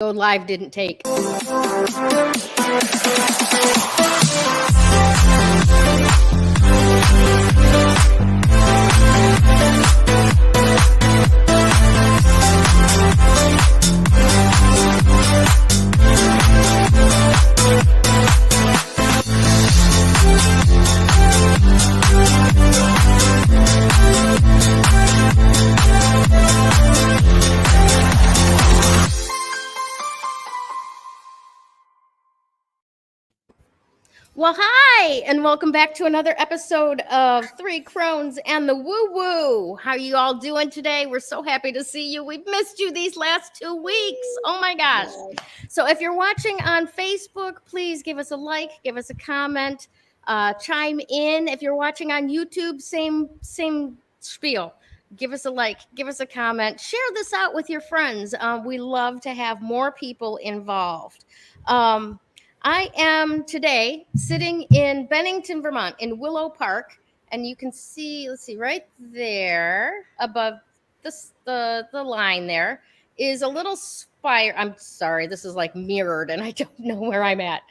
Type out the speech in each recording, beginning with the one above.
Go live didn't take. Well, hi, and welcome back to another episode of Three Crones and the Woo Woo. How are you all doing today? We're so happy to see you. We've missed you these last 2 weeks. Oh my gosh. So if you're watching on Facebook, please give us a like, give us a comment, chime in. If you're watching on YouTube, same spiel. Give us a like, give us a comment, share this out with your friends. We love to have more people involved. I am today sitting in Bennington, Vermont, in Willow Park, and you can see, let's see, right there above this, the line there is a little spire. I'm sorry, this is like mirrored, and I don't know where I'm at.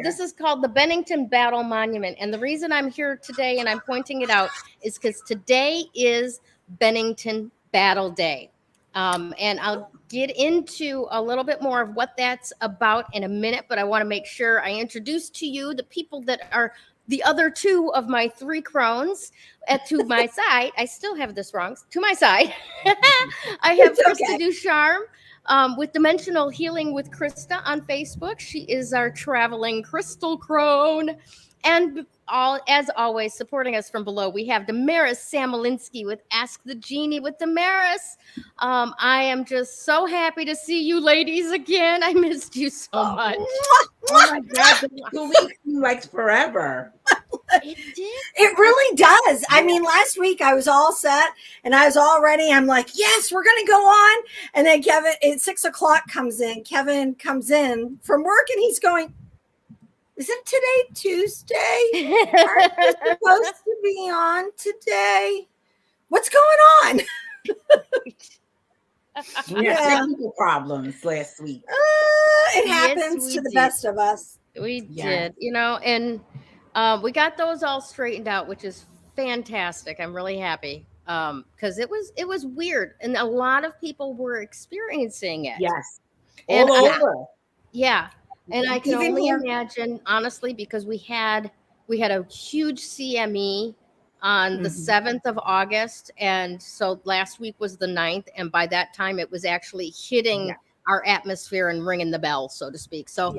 This is called the Bennington Battle Monument, and the reason I'm here today and I'm pointing it out is because today is Bennington Battle Day. And I'll get into a little bit more of what that's about in a minute, but I want to make sure I introduce to you the people that are the other two of my three crones to my side. I still have this wrong. To my side, I have Krista Ducharme with Dimensional Healing with Krista on Facebook. She is our traveling crystal crone. And as always, supporting us from below, we have Damaris Samolinski with Ask the Genie with Damaris. I am just so happy to see you ladies again. I missed you so much. Oh my God, 2 weeks seems like forever. It did. It really does. I mean, last week I was all set and I was all ready. I'm like, yes, we're going to go on. And then Kevin at 6 o'clock comes in. Kevin comes in from work and he's going, isn't today Tuesday? Aren't we supposed to be on today? What's going on? We had technical problems last week. It happens to the best of us. We did, you know, and we got those all straightened out, which is fantastic. I'm really happy because it was weird, and a lot of people were experiencing it. Yes, all over. Yeah. And I can only imagine, honestly, because we had a huge CME on the 7th of August. And so last week was the 9th. And by that time, it was actually hitting our atmosphere and ringing the bell, so to speak. So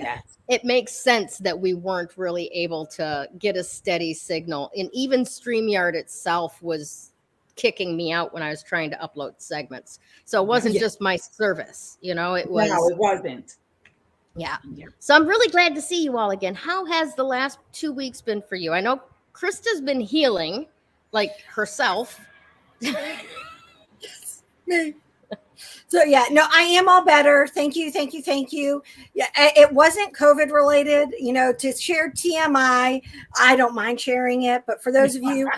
it makes sense that we weren't really able to get a steady signal. And even StreamYard itself was kicking me out when I was trying to upload segments. So it wasn't just my service, you know, it was. No, it wasn't. Yeah. So I'm really glad to see you all again. How has the last 2 weeks been for you? I know Krista's been healing like herself. So I am all better. Thank you. Yeah, it wasn't COVID related, you know, to share TMI. I don't mind sharing it, but for those of you,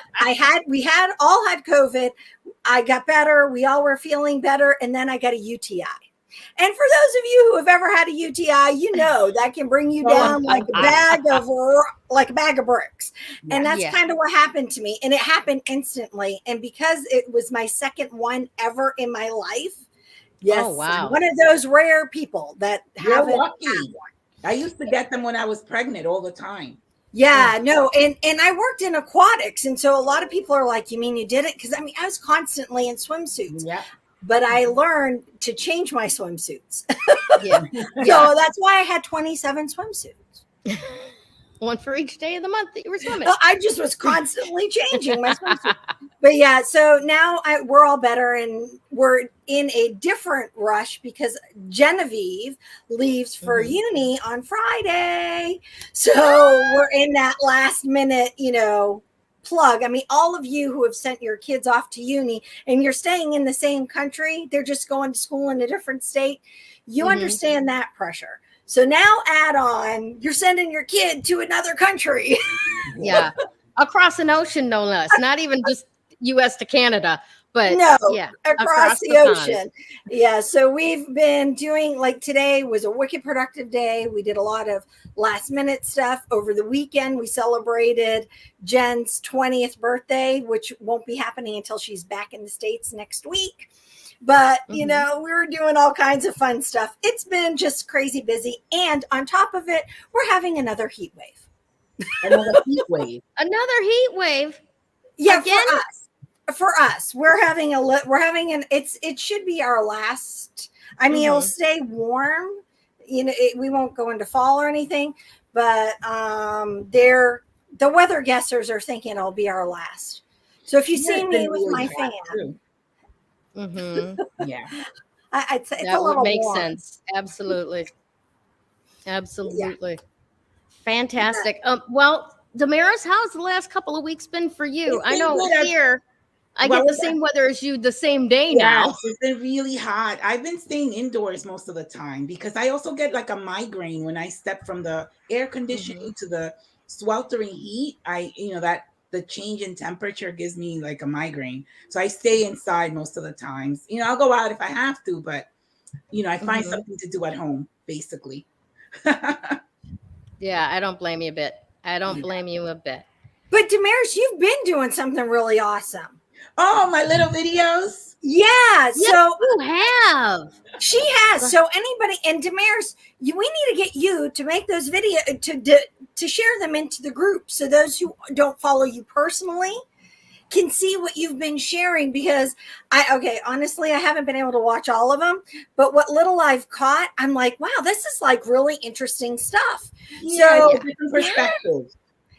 we all had COVID. I got better. We all were feeling better. And then I got a UTI. And for those of you who have ever had a UTI, you know that can bring you down like a bag of bricks. And that's kind of what happened to me. And it happened instantly. And because it was my second one ever in my life, I'm one of those rare people that haven't had one. I used to get them when I was pregnant all the time. Yeah, no. And I worked in aquatics. And so a lot of people are like, you mean you did it? Because I mean, I was constantly in swimsuits. Yeah. But I learned to change my swimsuits. So that's why I had 27 swimsuits. One for each day of the month that you were swimming. I just was constantly changing my swimsuit. But yeah, so now we're all better and we're in a different rush because Genevieve leaves for uni on Friday. So we're in that last minute, you know, plug. I mean, all of you who have sent your kids off to uni and you're staying in the same country, they're just going to school in a different state. You understand that pressure. So now add on, you're sending your kid to another country. Across an ocean, no less. Not even just US to Canada, but no, yeah, across the pond. ocean. Yeah. So we've been doing, like, today was a wicked productive day. We did a lot of last minute stuff over the weekend. We celebrated Jen's 20th birthday, which won't be happening until she's back in the States next week. But, you know, we were doing all kinds of fun stuff. It's been just crazy busy. And on top of it, we're having another heat wave. Another heat wave. Another heat wave. Yeah, Again? For us, we're having it should be our last. I mean, it'll stay warm. You know, we won't go into fall or anything, but the weather guessers are thinking it'll be our last. So if you see me with my fan, yeah, I'd say that would make sense. Absolutely. Yeah. Fantastic. Well, Damaris, how's the last couple of weeks been for you? I know here I get the same weather as you the same day now. It's been really hot. I've been staying indoors most of the time because I also get like a migraine when I step from the air conditioning to the sweltering heat. The change in temperature gives me like a migraine. So I stay inside most of the times. You know, I'll go out if I have to, but I find something to do at home, basically. Yeah, I don't blame you a bit. But Damaris, you've been doing something really awesome. Oh, my little videos? Yeah. Yes, so you have. She has. So anybody, and Damaris, we need to get you to make those videos to share them into the group, so those who don't follow you personally can see what you've been sharing. Because honestly, I haven't been able to watch all of them, but what little I've caught, I'm like, wow, this is like really interesting stuff. Yeah, so different perspectives.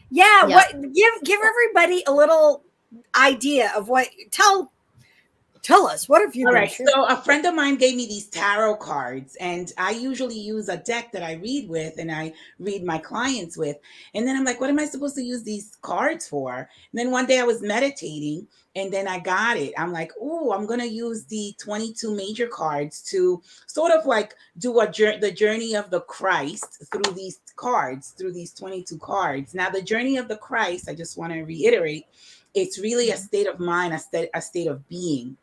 Yeah. What give everybody a little idea of what tell us, what have you all been right sharing? So a friend of mine gave me these tarot cards, and I usually use a deck that I read with and I read my clients with. And then I'm like, what am I supposed to use these cards for? And then one day I was meditating and then I got it. I'm like, oh, I'm going to use the 22 major cards to sort of like do the journey of the Christ through these cards, through these 22 cards. Now, the journey of the Christ, I just want to reiterate, it's really a state of mind, a state of being.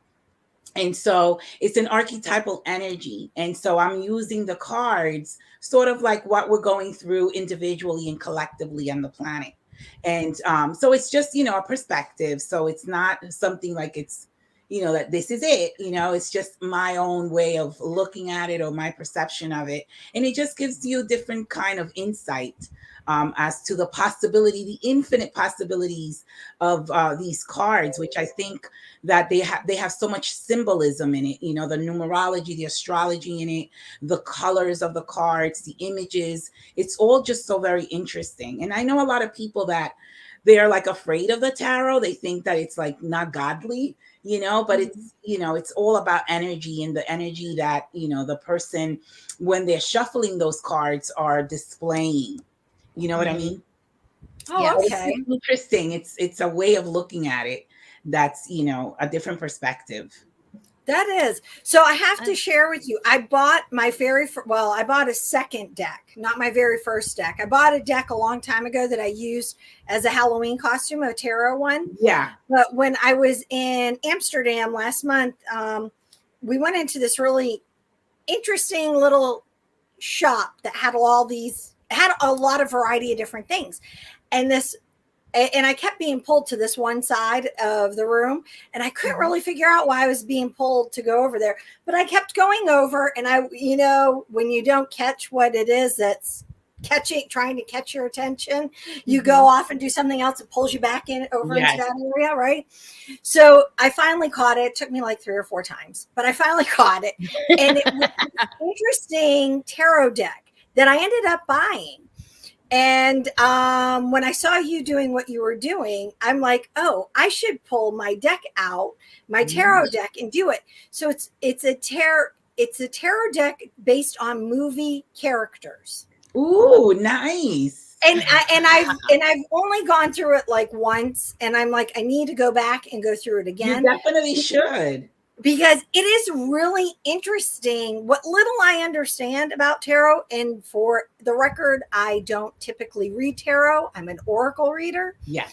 And so it's an archetypal energy. And so I'm using the cards sort of like what we're going through individually and collectively on the planet. And so it's just, a perspective. So it's not something like it's, that this is it, it's just my own way of looking at it or my perception of it. And it just gives you a different kind of insight as to the possibility, the infinite possibilities of these cards, which I think that they have so much symbolism in it, the numerology, the astrology in it, the colors of the cards, the images. It's all just so very interesting. And I know a lot of people that they're like afraid of the tarot. They think that it's like not godly, but it's, it's all about energy, and the energy that, the person, when they're shuffling those cards, are displaying. You know what I mean? Oh, okay. It's interesting. It's a way of looking at it that's, a different perspective. That is. So I have to share with you, I bought I bought a second deck, not my very first deck. I bought a deck a long time ago that I used as a Halloween costume, a tarot one. Yeah. But when I was in Amsterdam last month, we went into this really interesting little shop that had a lot of variety of different things. And I kept being pulled to this one side of the room, and I couldn't really figure out why I was being pulled to go over there, but I kept going over. And when you don't catch what it is that's trying to catch your attention, you go off and do something else that pulls you back over into that area. Right. So I finally caught it. It took me like 3 or 4 times, but I finally caught it. And it was an interesting tarot deck that I ended up buying. And when I saw you doing what you were doing, I'm like, oh, I should pull my deck out, my tarot deck, and do it. So it's a tarot deck based on movie characters. Ooh, nice. And I've only gone through it like once, and I'm like, I need to go back and go through it again. You definitely should. Because it is really interesting what little I understand about tarot. And for the record, I don't typically read tarot. I'm an oracle reader. Yeah.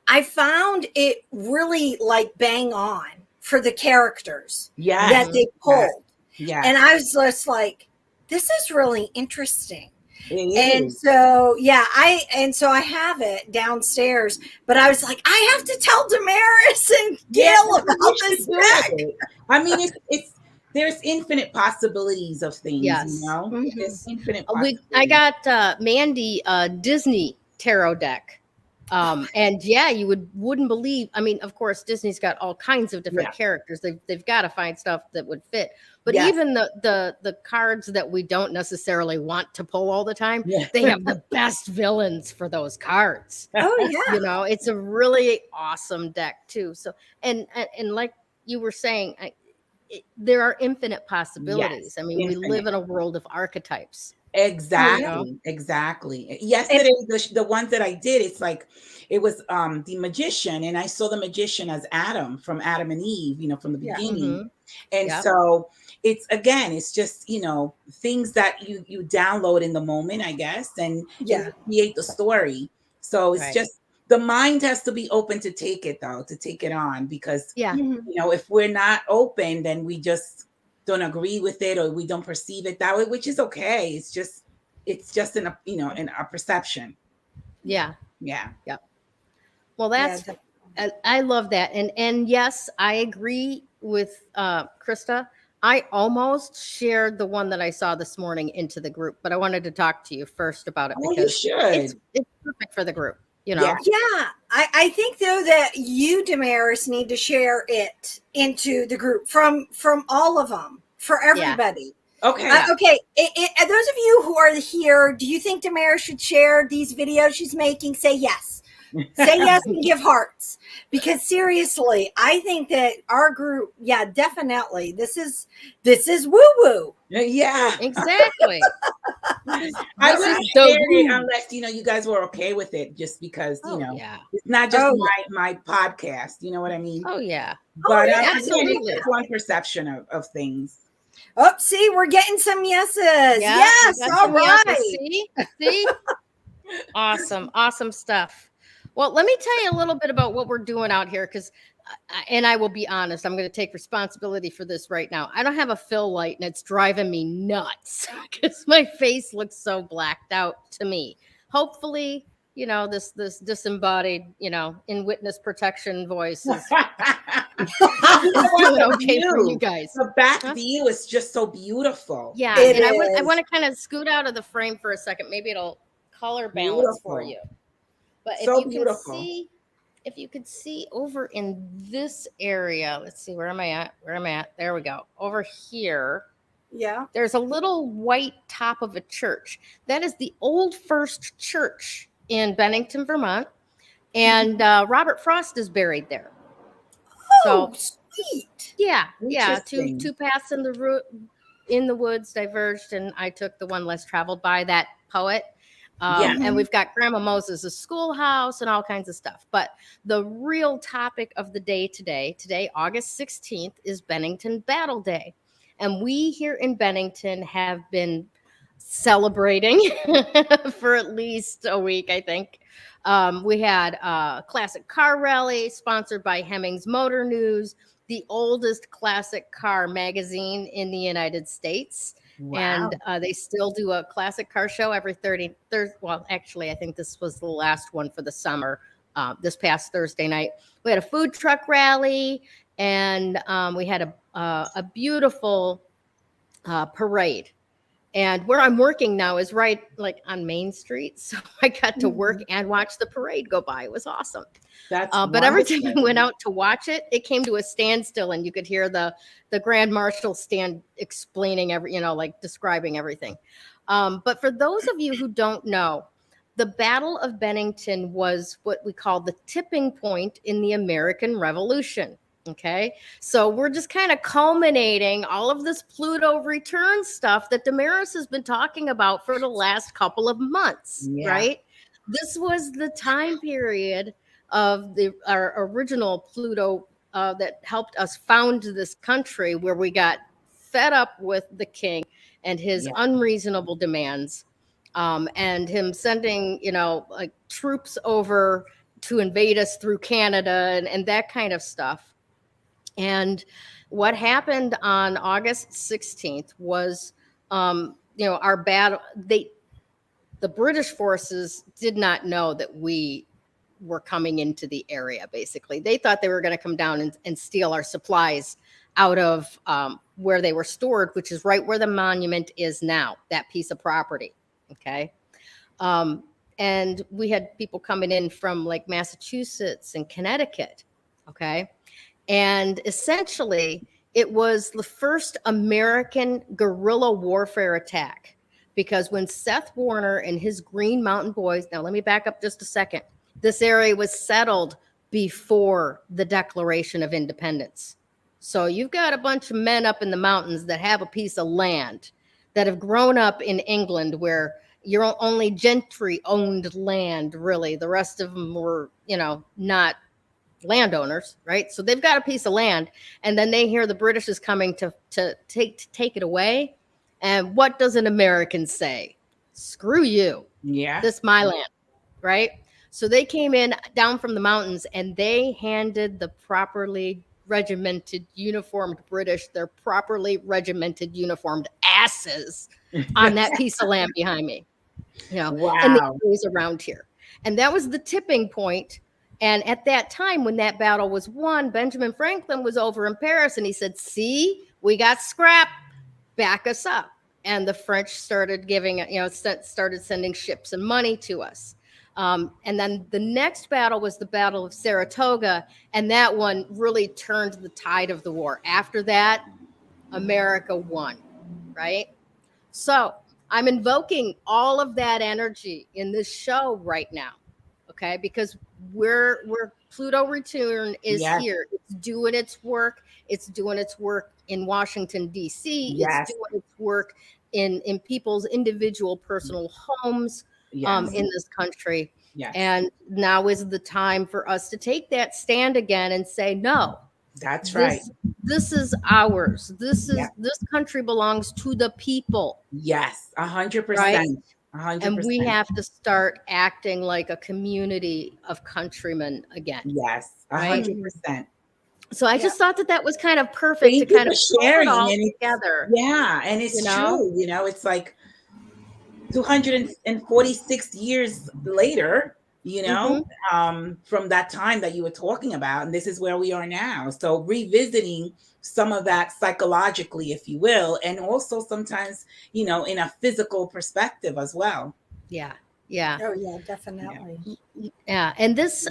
I found it really like bang on for the characters Yes. that they pulled. Yes. And I was just like, this is really interesting. It And is. so, yeah, I have it downstairs, but I was like, I have to tell Damaris and Gayle about this deck. I mean, there's infinite possibilities of things, Yes. you know? Mhm. There's infinite possibilities. I got Mandy a Disney tarot deck. And yeah, you wouldn't believe. I mean, of course, Disney's got all kinds of different characters. They've got to find stuff that would fit. But even the cards that we don't necessarily want to pull all the time, they have the best villains for those cards. Oh yeah, You know, it's a really awesome deck too. So and like you were saying, there are infinite possibilities. I mean, we live in a world of archetypes. Exactly. Exactly. Yesterday, the ones that I did, it's like, it was the magician, and I saw the magician as Adam from Adam and Eve, you know, from the beginning. And so it's just, you know, things that you download in the moment, I guess, and you create the story. So it's just, the mind has to be open to take it on, because you know, if we're not open, then we just don't agree with it, or we don't perceive it that way, which is okay. It's just in a, you know, in our perception. Yeah. Well, that's I love that. And yes, I agree with Krista. I almost shared the one that I saw this morning into the group, but I wanted to talk to you first about it because it's perfect for the group, you know. Yeah. I think though that you, Damaris, need to share it into the group from all of them, for everybody. Okay. Okay. Those of you who are here, do you think Damaris should share these videos she's making? Say yes. Say yes and give hearts. Because seriously, I think that our group, definitely. This is woo-woo. Yeah. Exactly. I wouldn't share it unless, you know, you guys were okay with it, just because, you know, it's not just my podcast, you know what I mean? Oh yeah. But absolutely. It's one perception of things. Oh, see, we're getting some yeses. Yes, all right. See? Awesome stuff. Well, let me tell you a little bit about what we're doing out here, because, and I will be honest, I'm going to take responsibility for this right now. I don't have a fill light, and it's driving me nuts because my face looks so blacked out to me. Hopefully, you know, this disembodied, you know, in witness protection voice is doing okay for you guys. The back view is just so beautiful. Yeah, and I want to kind of scoot out of the frame for a second. Maybe it'll color balance for you. But if you could see over in this area, let's see, where am I at? There we go. Over here. Yeah. There's a little white top of a church. That is the old First Church in Bennington, Vermont. And Robert Frost is buried there. Oh, so, sweet. Yeah. Two paths in the woods diverged, and I took the one less traveled by, that poet. And we've got Grandma Moses' schoolhouse and all kinds of stuff. But the real topic of the day today, August 16th, is Bennington Battle Day. And we here in Bennington have been celebrating for at least a week, I think. We had a classic car rally sponsored by Hemmings Motor News, the oldest classic car magazine in the United States. Wow. And they still do a classic car show every well, actually, I think this was the last one for the summer, this past Thursday night. We had a food truck rally, and we had a beautiful parade. And where I'm working now is right like on Main Street. So I got to work and watch the parade go by. It was awesome. But every time I went out to watch it, it came to a standstill, and you could hear the Grand Marshal stand explaining describing everything. But for those of you who don't know, the Battle of Bennington was what we call the tipping point in the American Revolution. Okay, so we're just kind of culminating all of this Pluto return stuff that Damaris has been talking about for the last couple of months, right? This was the time period of our original Pluto that helped us found this country, where we got fed up with the king and his unreasonable demands, and him sending, troops over to invade us through Canada and that kind of stuff. And what happened on August 16th was, our battle. The British forces did not know that we were coming into the area. Basically, they thought they were going to come down and steal our supplies out of where they were stored, which is right where the monument is now, that piece of property. Okay. And we had people coming in from like Massachusetts and Connecticut. Okay. And essentially, it was the first American guerrilla warfare attack, because when Seth Warner and his Green Mountain Boys, now let me back up just a second. This area was settled before the Declaration of Independence. So you've got a bunch of men up in the mountains that have a piece of land, that have grown up in England where your only gentry owned land, really. The rest of them were, not landowners, right? So they've got a piece of land, and then they hear the British is coming to take it away. And what does an American say? Screw you. Yeah. This is my land, right? So they came in down from the mountains, and they handed the properly regimented, uniformed British their properly regimented, uniformed asses on that piece of land behind me. Wow. And the areas around here. And that was the tipping point. And at that time, when that battle was won, Benjamin Franklin was over in Paris, and he said, see, we got scrap, back us up. And the French started started sending ships and money to us. And then the next battle was the Battle of Saratoga. And that one really turned the tide of the war. After that, America won, right? So I'm invoking all of that energy in this show right now. Okay, because we're Pluto return is here. It's doing its work. It's doing its work in Washington, D.C. It's doing its work in people's individual personal homes in this country. Yes. And now is the time for us to take that stand again and say, no. That's right. This is ours. This country belongs to the people. Yes, 100%. Right? 100%. And we have to start acting like a community of countrymen again. Yes, 100%. So I just thought that was kind of perfect to kind of sharing it all and together. Yeah, and it's true. It's like 246 years later, from that time that you were talking about, and this is where we are now. So revisiting some of that psychologically, if you will, and also sometimes, in a physical perspective as well. Yeah. Oh yeah, definitely. Yeah. And this,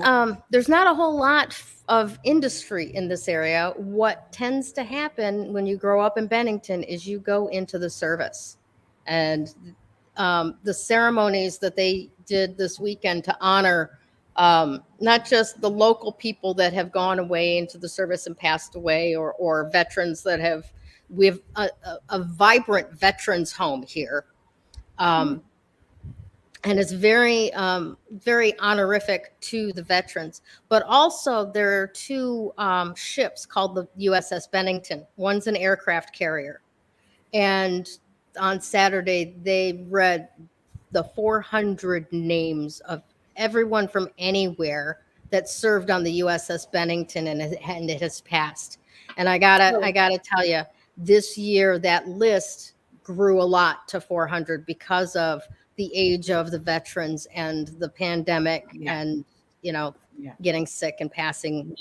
there's not a whole lot of industry in this area. What tends to happen when you grow up in Bennington is you go into the service, and the ceremonies that they did this weekend to honor not just the local people that have gone away into the service and passed away, or veterans that we have a vibrant veterans home here. And it's very, very honorific to the veterans. But also there are two ships called the USS Bennington. One's an aircraft carrier. And on Saturday, they read the 400 names of everyone from anywhere that served on the USS Bennington, and it has passed. And I gotta tell you, this year that list grew a lot to 400 because of the age of the veterans and the pandemic and getting sick and passing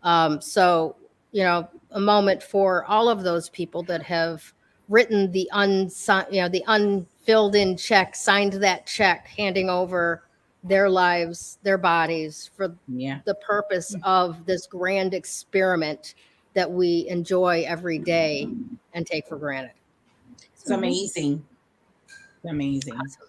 on. So a moment for all of those people that have written the unfilled in check, signed that check, handing over their lives, their bodies for the purpose of this grand experiment that we enjoy every day and take for granted. It's amazing. Amazing. Awesome.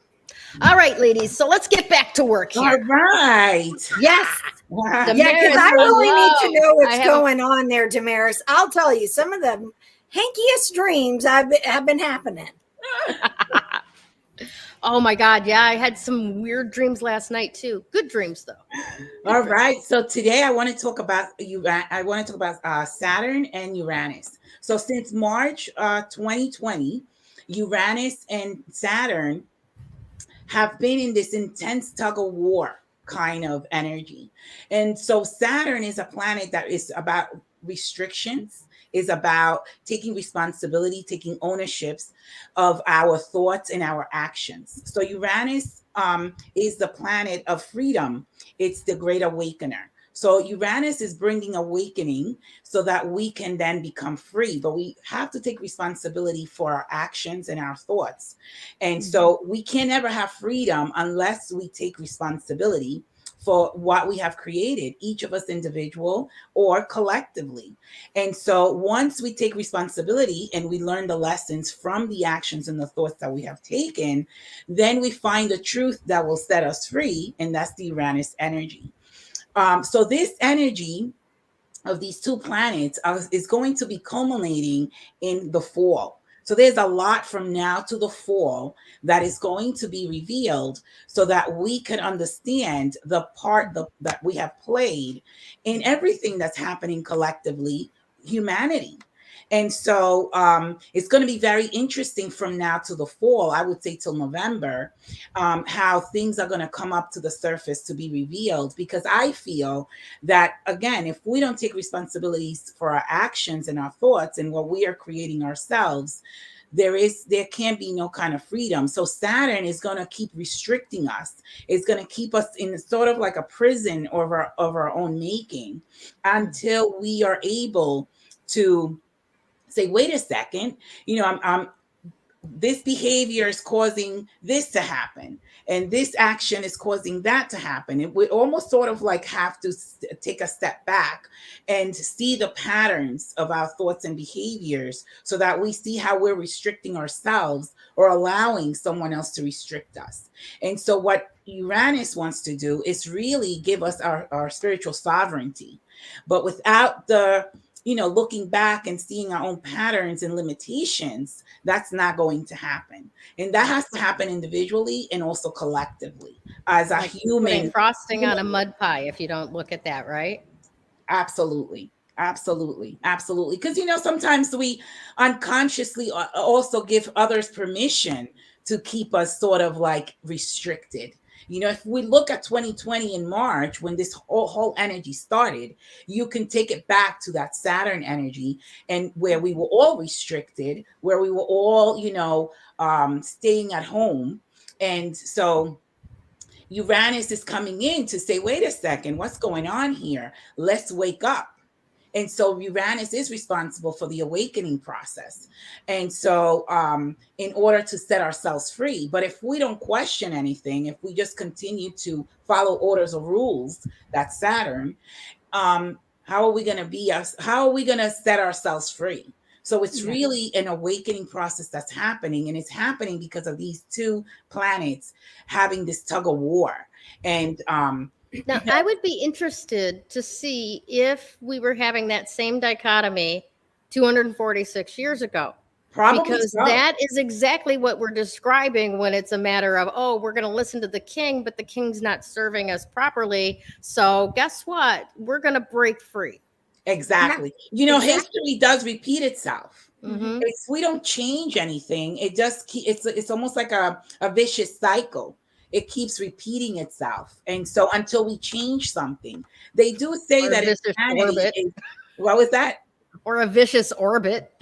All right, ladies. So let's get back to work here. All right. Yes. Damaris, Because I really need to know what's going on there, Damaris. I'll tell you, some of the hankiest dreams have been happening. Oh my God. Yeah. I had some weird dreams last night too. Good dreams though. All right. So today I want to talk about Saturn and Uranus. So since March 2020, Uranus and Saturn have been in this intense tug of war kind of energy. And so Saturn is a planet that is about restrictions, is about taking responsibility, taking ownerships of our thoughts and our actions. So Uranus is the planet of freedom. It's the great awakener. So Uranus is bringing awakening so that we can then become free, but we have to take responsibility for our actions and our thoughts. And so we can never have freedom unless we take responsibility for what we have created, each of us individual or collectively. And so once we take responsibility and we learn the lessons from the actions and the thoughts that we have taken, then we find the truth that will set us free. And that's the Uranus energy. So this energy of these two planets is going to be culminating in the fall. So there's a lot from now to the fall that is going to be revealed so that we can understand the part that we have played in everything that's happening collectively, humanity. And so it's going to be very interesting from now to the fall, I would say till November, how things are going to come up to the surface to be revealed. Because I feel that, again, if we don't take responsibilities for our actions and our thoughts and what we are creating ourselves, there can be no kind of freedom. So Saturn is going to keep restricting us. It's going to keep us in sort of like a prison of our own making until we are able to say, wait a second, I'm this behavior is causing this to happen, and this action is causing that to happen. And we almost sort of like have to take a step back and see the patterns of our thoughts and behaviors so that we see how we're restricting ourselves or allowing someone else to restrict us. And so what Uranus wants to do is really give us our spiritual sovereignty, but without the looking back and seeing our own patterns and limitations, that's not going to happen. And that has to happen individually and also collectively as a human. Putting frosting on a mud pie if you don't look at that, right? Absolutely. Absolutely. Absolutely. Because, sometimes we unconsciously also give others permission to keep us sort of like restricted. If we look at 2020 in March, when this whole energy started, you can take it back to that Saturn energy and where we were all restricted, where we were all, staying at home. And so Uranus is coming in to say, wait a second, what's going on here? Let's wake up. And so Uranus is responsible for the awakening process. And so in order to set ourselves free, but if we don't question anything, if we just continue to follow orders or rules, that's Saturn, how are we going to set ourselves free? So it's really an awakening process that's happening, and it's happening because of these two planets having this tug of war. And now, I would be interested to see if we were having that same dichotomy 246 years ago. probably Because so. that is exactly what we're describing when it's a matter of, we're going to listen to the king, but the king's not serving us properly. So guess what? We're going to break free. Exactly. History does repeat itself. Mm-hmm. If we don't change anything, it's almost like a vicious cycle. It keeps repeating itself. And so until we change something, they do say that insanity what was that? Or a vicious orbit.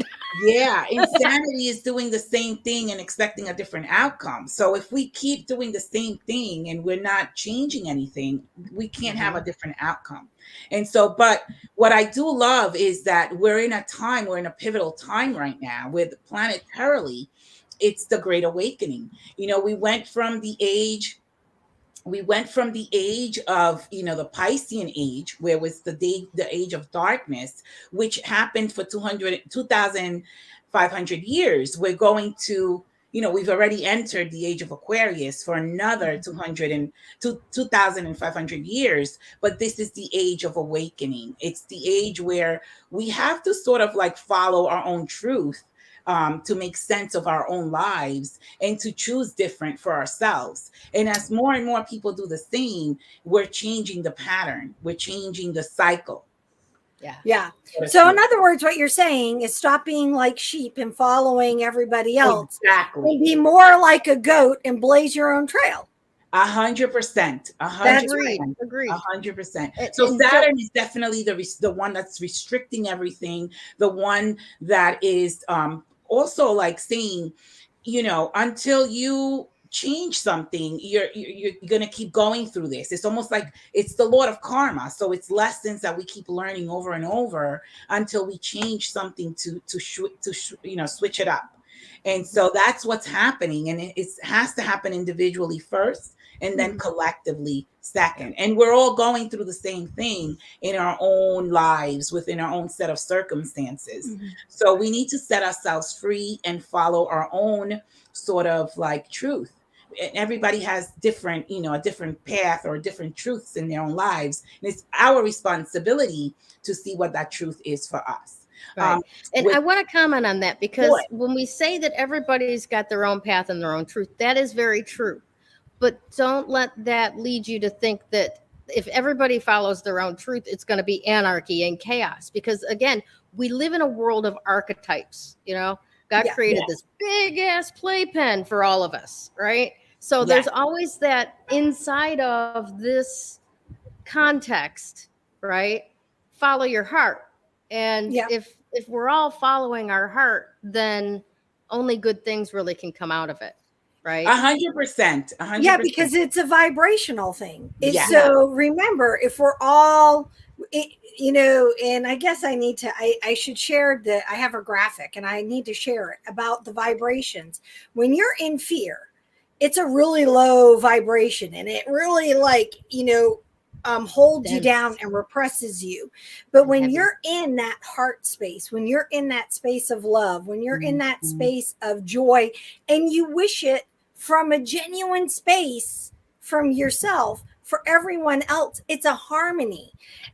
Yeah, insanity is doing the same thing and expecting a different outcome. So if we keep doing the same thing and we're not changing anything, we can't have a different outcome. And so, but what I do love is that we're in a pivotal time right now with planetarily, it's the Great Awakening. We went from the age of the Piscean age, where was the age of darkness, which happened for 2,500 years. We're going to we've already entered the age of Aquarius for another 2,500 years, but this is the age of awakening. It's the age where we have to sort of like follow our own truth, to make sense of our own lives and to choose different for ourselves. And as more and more people do the same, we're changing the pattern. We're changing the cycle. Yeah. So in other words, what you're saying is stop being like sheep and following everybody else. Exactly. And be more like a goat and blaze your own trail. 100%, That's 100%, Agreed. 100%. And, So and Saturn is definitely the one that's restricting everything, the one that is also like saying, until you change something, you're going to keep going through this. It's almost like it's the Lord of karma. So it's lessons that we keep learning over and over until we change something to switch it up. And so that's what's happening, and it has to happen individually first and then collectively second. And we're all going through the same thing in our own lives within our own set of circumstances. So we need to set ourselves free and follow our own sort of like truth. And everybody has different, a different path or different truths in their own lives. And it's our responsibility to see what that truth is for us. Right. And I want to comment on that, because Sure. when we say that everybody's got their own path and their own truth, that is very true. But don't let that lead you to think that if everybody follows their own truth, it's going to be anarchy and chaos. Because again, we live in a world of archetypes. God created this big ass playpen for all of us, right? So there's always that inside of this context, right? Follow your heart. And if we're all following our heart, then only good things really can come out of it, right? 100%. Yeah, because it's a vibrational thing. Yeah. So remember, if we're all, and I guess I should share I have a graphic and I need to share it about the vibrations. When you're in fear, it's a really low vibration, and it really holds you down and represses you. But when you're in that heart space, when you're in that space of love, when you're in that space of joy, and you wish it from a genuine space from yourself for everyone else, it's a harmony,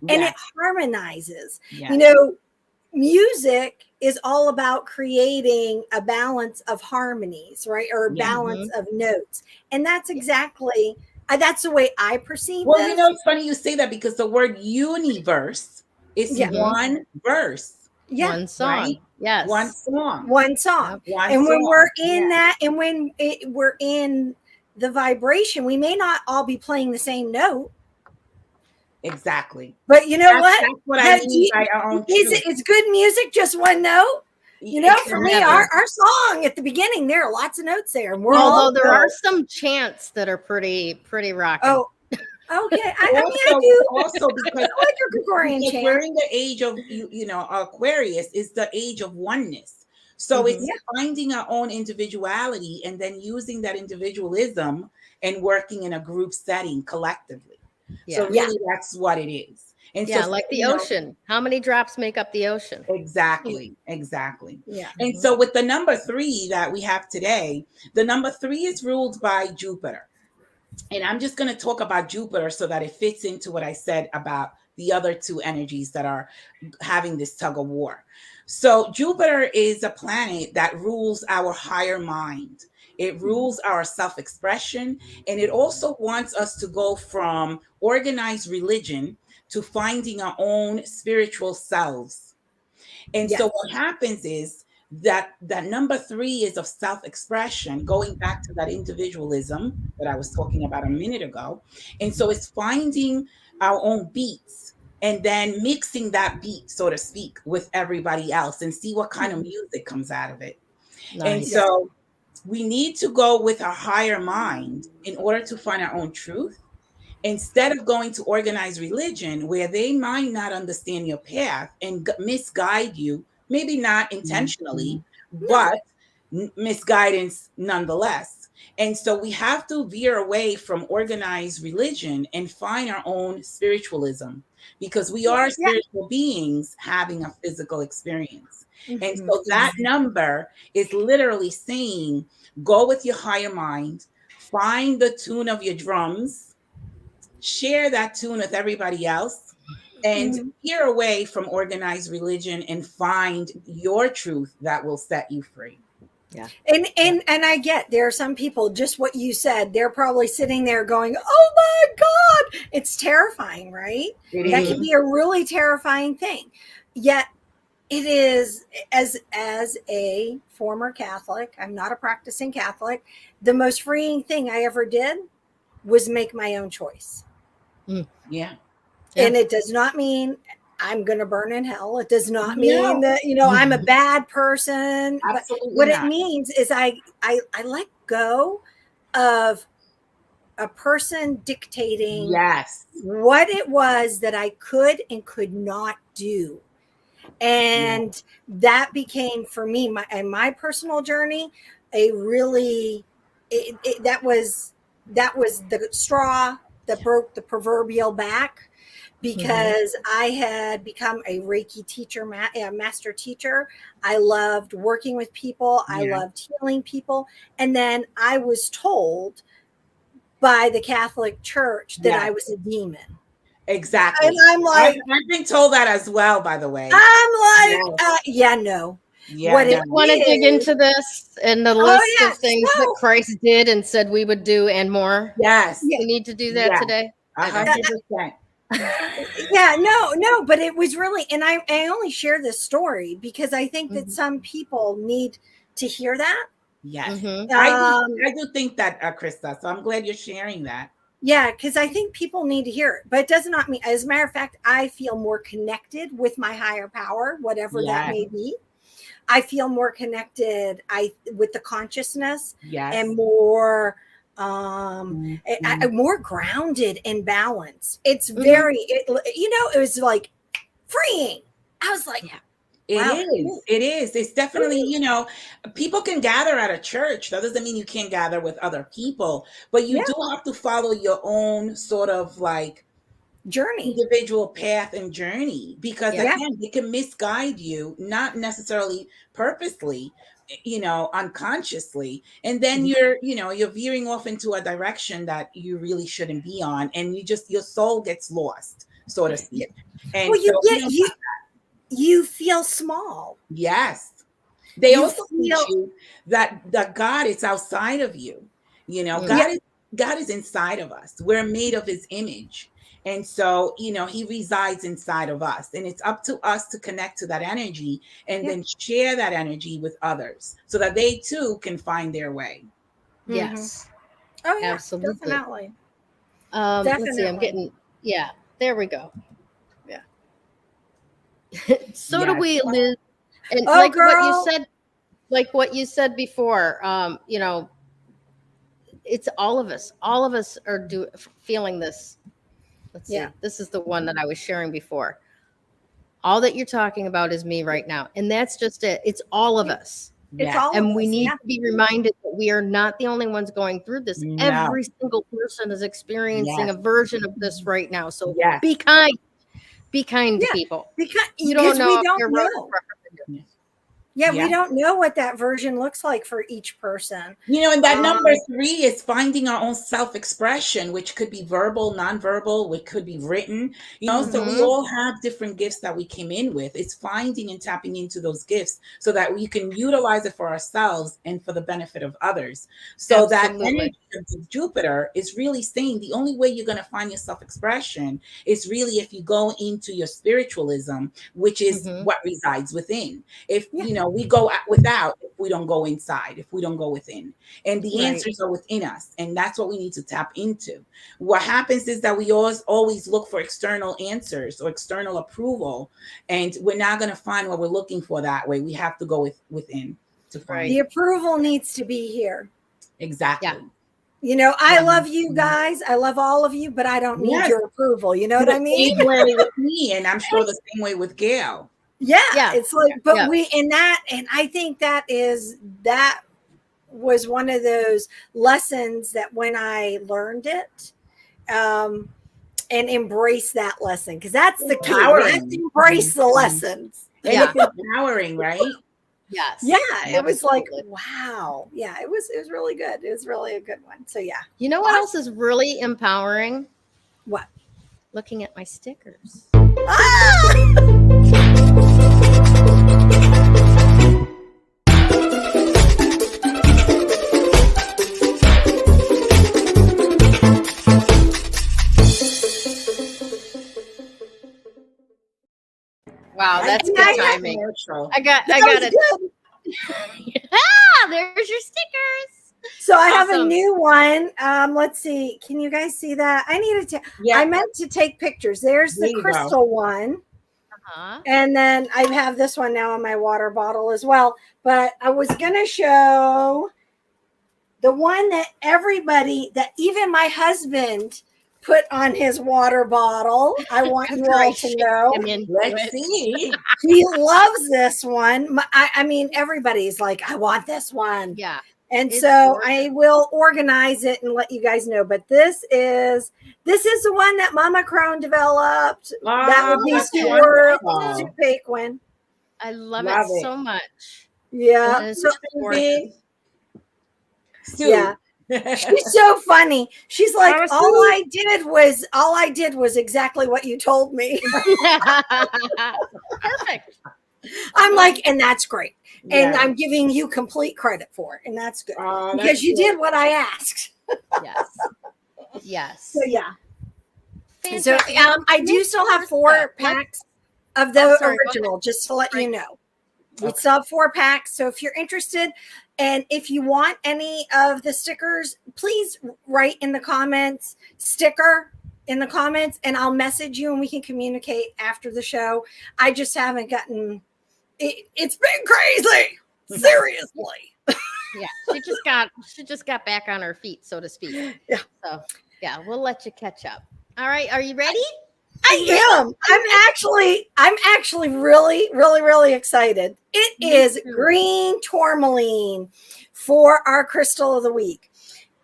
and it harmonizes. Music is all about creating a balance of harmonies, right? Or a balance of notes. And that's exactly, that's the way I perceive Well, this. it's funny you say that, because the word universe is one verse. One song. Right? Yes. One song. One song. And when we're in that, and when we're in the vibration, we may not all be playing the same note. Exactly. But you know what? That's what I mean by our own truth. Is good music just one note? For me, our song at the beginning, there are lots of notes there. And although there are some chants that are pretty rocking. Oh, okay. I do. Also, because I like your Gregorian chant. We're in the age of, Aquarius is the age of oneness. So it's finding our own individuality and then using that individualism and working in a group setting collectively. So really, that's what it is. And so, like the ocean. How many drops make up the ocean? Exactly. Yeah. And so with the number 3 that we have today, the number 3 is ruled by Jupiter. And I'm just going to talk about Jupiter so that it fits into what I said about the other 2 energies that are having this tug of war. So Jupiter is a planet that rules our higher mind. It rules our self-expression, and it also wants us to go from organized religion to finding our own spiritual selves. And so what happens is that number 3 is of self-expression, going back to that individualism that I was talking about a minute ago. And so it's finding our own beats and then mixing that beat, so to speak, with everybody else and see what kind of music comes out of it. Nice. And so we need to go with our higher mind in order to find our own truth, instead of going to organized religion where they might not understand your path and misguide you, maybe not intentionally, but misguidance nonetheless. And so we have to veer away from organized religion and find our own spiritualism, because we are spiritual beings having a physical experience. And so that number is literally saying, go with your higher mind, find the tune of your drums, share that tune with everybody else, and veer away from organized religion and find your truth that will set you free. Yeah. And I get, there are some people, just what you said, they're probably sitting there going, oh my God, it's terrifying, right? That can be a really terrifying thing. Yet it is, as a former Catholic, I'm not a practicing Catholic, the most freeing thing I ever did was make my own choice. Yeah. And it does not mean I'm going to burn in hell. It does not mean that, I'm a bad person. Absolutely but what not. it means is I let go of a person dictating what it was that I could and could not do. And that became for me, my personal journey, a really, that was the straw that broke the proverbial back, because I had become a Reiki teacher, master teacher. I loved working with people. I loved healing people. And then I was told by the Catholic Church that I was a demon. Exactly. And I'm like, I've been told that as well, by the way. I'm like, no. What I want to dig into this and the list of things that Christ did and said we would do and more. Yes. We need to do that today. 100%. No, but it was really, and I only share this story because I think that some people need to hear that. Yes. I do think that, Krista. So I'm glad you're sharing that. Yeah, because I think people need to hear it, but it does not mean, as a matter of fact, I feel more connected with my higher power, whatever that may be. I feel more connected with the consciousness and more more grounded and balanced. It's very, it was like freeing. I was like, It is. It's definitely, people can gather at a church. That doesn't mean you can't gather with other people, but you do have to follow your own sort of like journey, individual path and journey, because again, it can misguide you, not necessarily purposely, unconsciously. And then you're veering off into a direction that you really shouldn't be on. And your soul gets lost, so to speak. And you feel small. Yes. They also teach you that God is outside of you. God is inside of us. We're made of his image. And so, he resides inside of us, and it's up to us to connect to that energy and then share that energy with others so that they too can find their way. Yes. Oh yeah, absolutely. Definitely. Let's see. I'm getting, there we go. So do we, Liz. And what you said before, it's all of us. All of us are feeling this. Let's see. This is the one that I was sharing before. All that you're talking about is me right now. And that's just it. It's all of us. And we need to be reminded that we are not the only ones going through this. No. Every single person is experiencing a version of this right now. So be kind. Be kind to people. Because you don't know. We don't know what that version looks like for each person. And that number 3 is finding our own self-expression, which could be verbal, nonverbal, which could be written. So we all have different gifts that we came in with. It's finding and tapping into those gifts so that we can utilize it for ourselves and for the benefit of others. So that energy of Jupiter is really saying the only way you're going to find your self-expression is really if you go into your spiritualism, which is what resides within. If we go without, if we don't go inside, if we don't go within, and the answers are within us, and that's what we need to tap into. What happens is that we always look for external answers or external approval, and we're not going to find what we're looking for that way. We have to go within to find the approval needs to be here. Exactly. I love you guys. I love all of you, but I don't need your approval. You know what I mean? Same way with me, and I'm sure the same way with Gayle. It's like, but and I think that was one of those lessons that when I learned it, and embrace that lesson, because that's the key. Let's embrace the lessons. And it's empowering, right? Yes. Yeah. It was like, wow. Yeah. It was really good. It was really a good one. So yeah. You know what else is really empowering? What? Looking at my stickers. Wow, that's good timing. I got it. Yeah, there's your stickers. So I have a Awesome. new one. Let's see. Can you guys see that? I needed to. Yeah. I meant to take pictures. There's There the you go. crystal one. Uh-huh. And then I have this one now in my water bottle as well. But I was going to show the one that everybody, that even my husband put on his water bottle. I want you all to know. Let's see. He loves this one. I mean, everybody's like, I want this one. Yeah. And It's so gorgeous. I will organize it and let you guys know. But this is the one that Mama Crone developed. That would be that's super wonderful. Paquin. I love Love it it. so much. Yeah. And it's So, just gorgeous. Sue. yeah. She's so funny. She's like, Oh, all Sue. I did was exactly what you told me. Perfect. I'm like, and that's great. And Yeah. I'm giving you complete credit for it. And that's good. Oh, Because that's you good. did what I asked. Yes. Yes. So yeah. Fantastic. So I do still have 4 packs of the Oh, sorry, go original, just to let you know. We Okay. still have 4 packs. So if you're interested and if you want any of the stickers, please write in the comments, sticker in the comments, and I'll message you and we can communicate after the show. I just haven't gotten it's been crazy. Seriously. Yeah, she just got back on her feet, so to speak. Yeah. So yeah, we'll let you catch up. All right, are you ready? I am. I'm actually really, really, really excited. It Me is too. green tourmaline for our crystal of the week.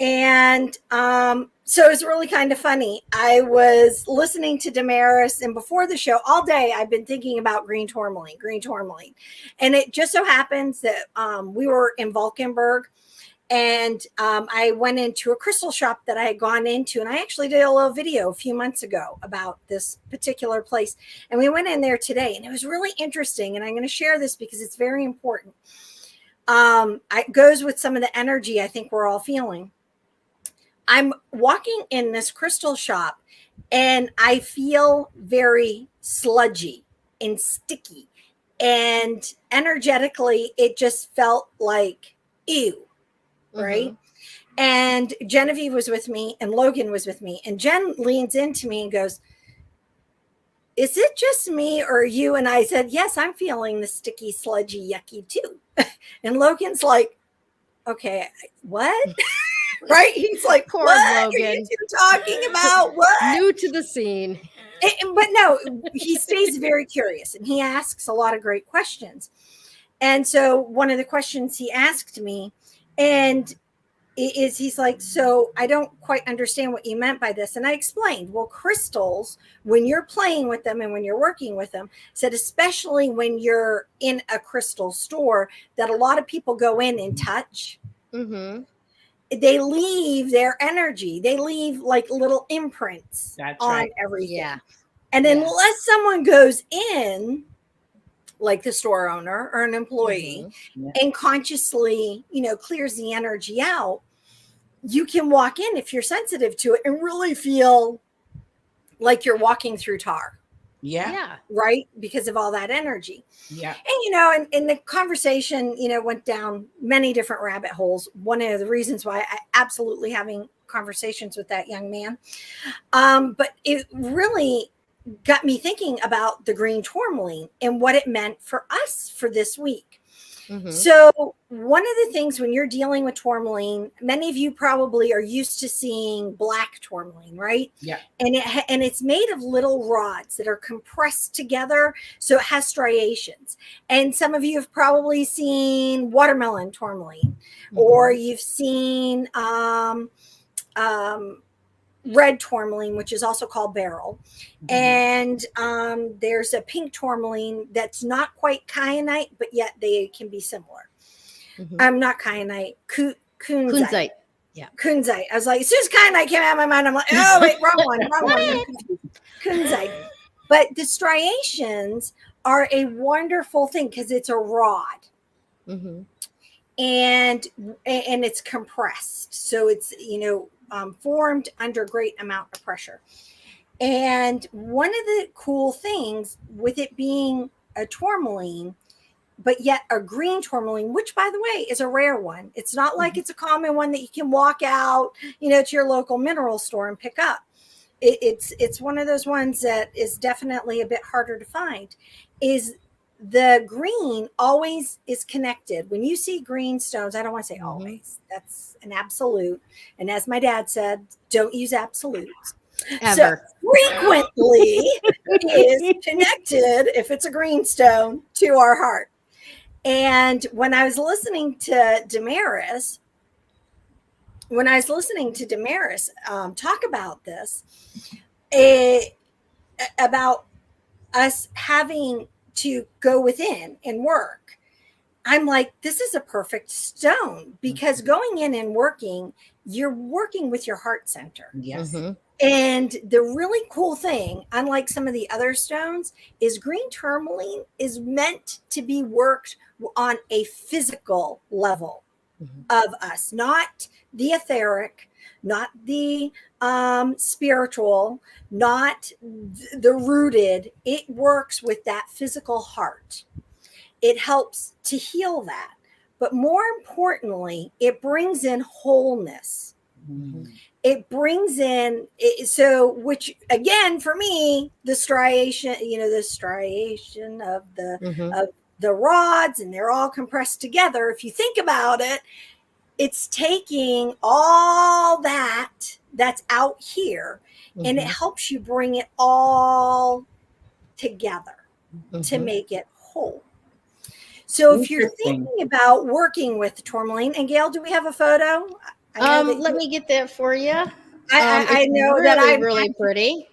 And so it's really kind of funny. I was listening to Damaris, and before the show, all day I've been thinking about green tourmaline. And it just so happens that we were in Valkenburg, and I went into a crystal shop that I had gone into, and I actually did a little video a few months ago about this particular place. And we went in there today, and it was really interesting. And I'm going to share this because it's very important. It goes with some of the energy I think we're all feeling. I'm walking in this crystal shop, and I feel very sludgy and sticky. And energetically, it just felt like, ew. Right. And Genevieve was with me and Logan was with me. And Jen leans into me and goes, is it just me or you? And I said, yes, I'm feeling the sticky, sludgy, yucky too. And Logan's like, okay, what? Right? He's like, Poor what Logan. are you two talking about? What? New to the scene. But no, he stays very curious and he asks a lot of great questions. And so one of the questions he asked me, and he's like, so I don't quite understand what you meant by this. And I explained, well, crystals, when you're playing with them and when you're working with them, said, especially when you're in a crystal store, that a lot of people go in and touch. Mm-hmm. They leave their energy. They leave like little imprints on everything. Yeah. And unless someone goes in, like the store owner or an employee, and consciously, clears the energy out, you can walk in if you're sensitive to it and really feel like you're walking through tar. Yeah. Right? Because of all that energy. Yeah. And, and the conversation, went down many different rabbit holes. One of the reasons why I absolutely having conversations with that young man. But it really got me thinking about the green tourmaline and what it meant for us for this week. Mm-hmm. So one of the things when you're dealing with tourmaline, many of you probably are used to seeing black tourmaline, right? Yeah. And it's made of little rods that are compressed together, so it has striations. And some of you have probably seen watermelon tourmaline, or you've seen red tourmaline, which is also called beryl. And there's a pink tourmaline that's not quite kyanite, but yet they can be similar. Not kyanite, kunzite. Yeah. Kunzite. I was like, as soon as kyanite came out of my mind, I'm like, oh, wait, wrong one. Kunzite. But the striations are a wonderful thing because it's a rod. And it's compressed. So it's, formed under great amount of pressure. And one of the cool things with it being a tourmaline but yet a green tourmaline, which by the way is a rare one. It's not like it's a common one that you can walk out, to your local mineral store and pick up. It's one of those ones that is definitely a bit harder to find. Is the green always is connected. When you see green stones, I don't want to say always, that's an absolute. And as my dad said, don't use absolutes. Ever. So frequently is connected, if it's a green stone, to our heart. And when I was listening to Damaris, talk about this, about us having to go within and work, I'm like, this is a perfect stone, because going in and working, you're working with your heart center. Yes. And the really cool thing, unlike some of the other stones, is green tourmaline is meant to be worked on a physical level of us, not the etheric, not the spiritual, not the rooted. It works with that physical heart. It helps to heal that. But more importantly, it brings in wholeness. It brings in, which again, for me, the striation, of the rods, and they're all compressed together. If you think about it, it's taking all that's out here, and it helps you bring it all together to make it whole. So if you're thinking about working with tourmaline, and Gayle, do we have a photo? Let me get that for you. I know really, that I'm really pretty.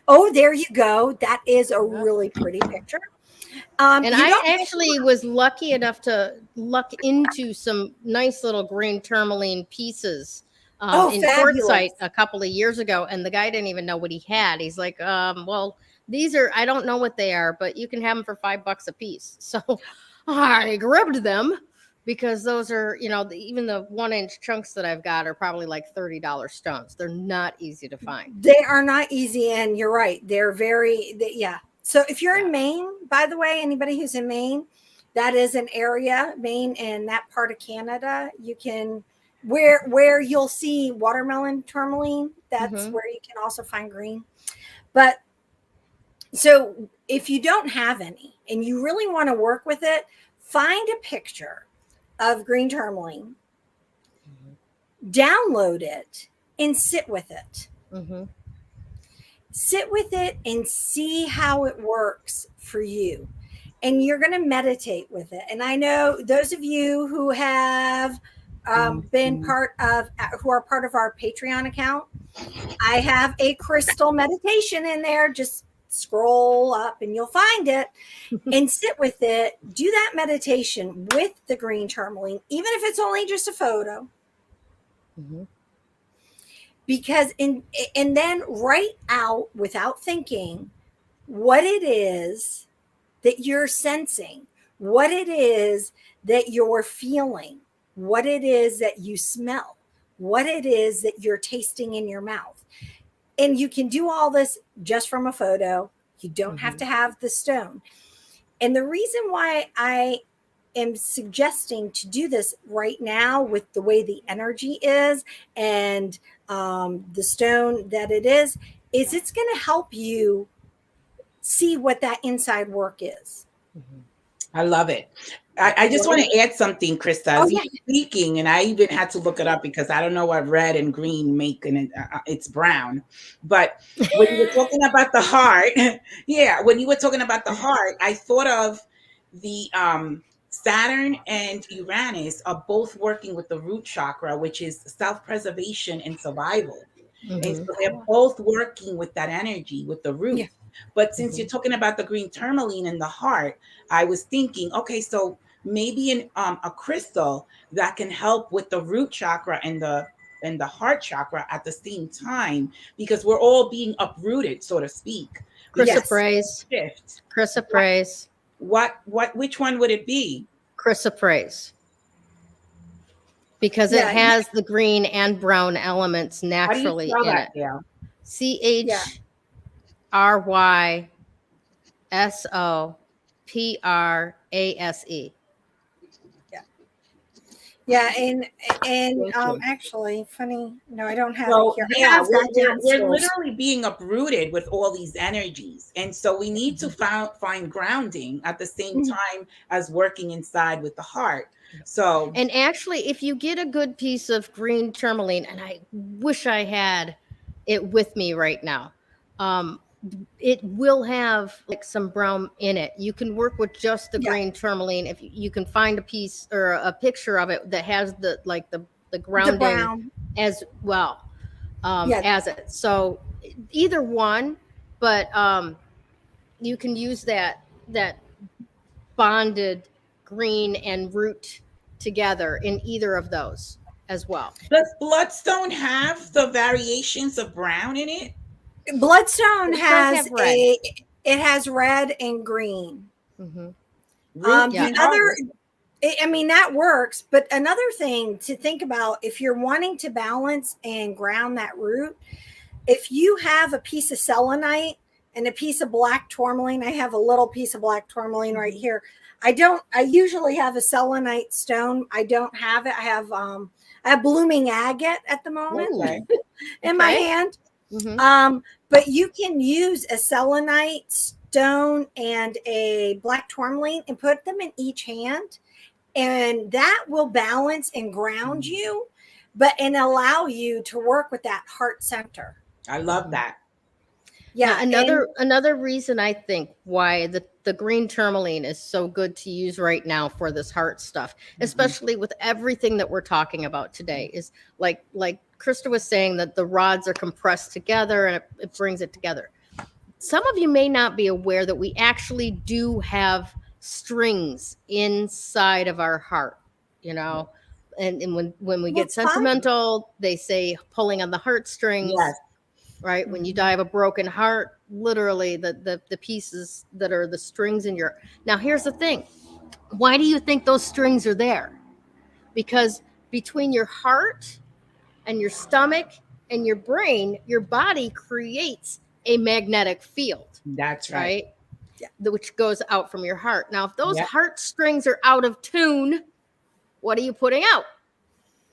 Oh, there you go. That is a really pretty picture. And I actually was lucky enough to luck into some nice little green tourmaline pieces in Quartzsite a couple of years ago. And the guy didn't even know what he had. He's like, well, these are, I don't know what they are, but you can have them for $5 a piece. So I grabbed them, because those are, even the 1-inch chunks that I've got are probably like $30 stones. They're not easy to find. They are not easy. And you're right. They're yeah. So if you're in Maine, by the way, anybody who's in Maine, that is an area, Maine and that part of Canada, you can, where you'll see watermelon tourmaline, that's where you can also find green. But so if you don't have any and you really want to work with it, find a picture of green tourmaline, download it, and sit with it. Sit with it and see how it works for you. And you're going to meditate with it. And I know those of you who have been who are part of our Patreon account, I have a crystal meditation in there. Just scroll up and you'll find it and sit with it. Do that meditation with the green tourmaline, even if it's only just a photo. Because and then write out without thinking what it is that you're sensing, what it is that you're feeling, what it is that you smell, what it is that you're tasting in your mouth. And you can do all this just from a photo. You don't have to have the stone. And the reason why I am suggesting to do this right now with the way the energy is and the stone that it is it's going to help you see what that inside work is. I love it. I just want to add something, Krista. As you're speaking, and I even had to look it up because I don't know what red and green make, and it's brown. But when you were talking about the heart, when you were talking about the heart, I thought of the Saturn and Uranus are both working with the root chakra, which is self-preservation and survival. And so they're both working with that energy, with the root. Yeah. But since you're talking about the green tourmaline in the heart, I was thinking, okay, so maybe a crystal that can help with the root chakra and the heart chakra at the same time, because we're all being uprooted, so to speak. Chrysoprase. Chrysoprase. Which one would it be? Chrysoprase. Because it has the green and brown elements naturally in it. CHRYSOPRASE. Soprase. Yeah, and Thank you. actually, funny. No, I don't have it So here. I yeah, have that we're downstairs. literally being uprooted with all these energies, and so we need to find grounding at the same time as working inside with the heart. So And actually, if you get a good piece of green tourmaline, and I wish I had it with me right now, it will have like some brown in it. You can work with just the Yeah. green tourmaline if you can find a piece or a picture of it that has the The grounding brown. as well Yeah. as it. So either one, but you can use that bonded green and root together in either of those as well. does bloodstone have the variations of brown in it? Bloodstone It does has have red. it has red and green. Mm-hmm. Root Yeah. and The other, harvest. I mean, that works. But another thing to think about, if you're wanting to balance and ground that root, if you have a piece of selenite and a piece of black tourmaline, I have a little piece of black tourmaline right here. I usually have a selenite stone. I don't have it. I have blooming agate at the moment Okay. in my Okay. hand. Mm-hmm. But you can use a selenite stone and a black tourmaline and put them in each hand, and that will balance and ground you, and allow you to work with that heart center. I love that. Yeah. Now, another reason I think why the green tourmaline is so good to use right now for this heart stuff, especially with everything that we're talking about today, is like Krista was saying, that the rods are compressed together and it brings it together. Some of you may not be aware that we actually do have strings inside of our heart, you know. And when we get That's fine. sentimental, they say pulling on the heartstrings. Yes. Right? When you die of a broken heart, literally the pieces that are the strings in your. Now, here's the thing. Why do you think those strings are there? Because between your heart and your stomach and your brain, your body creates a magnetic field, That's right. right? Yeah. Which goes out from your heart. Now, if those Yep. heart strings are out of tune, what are you putting out?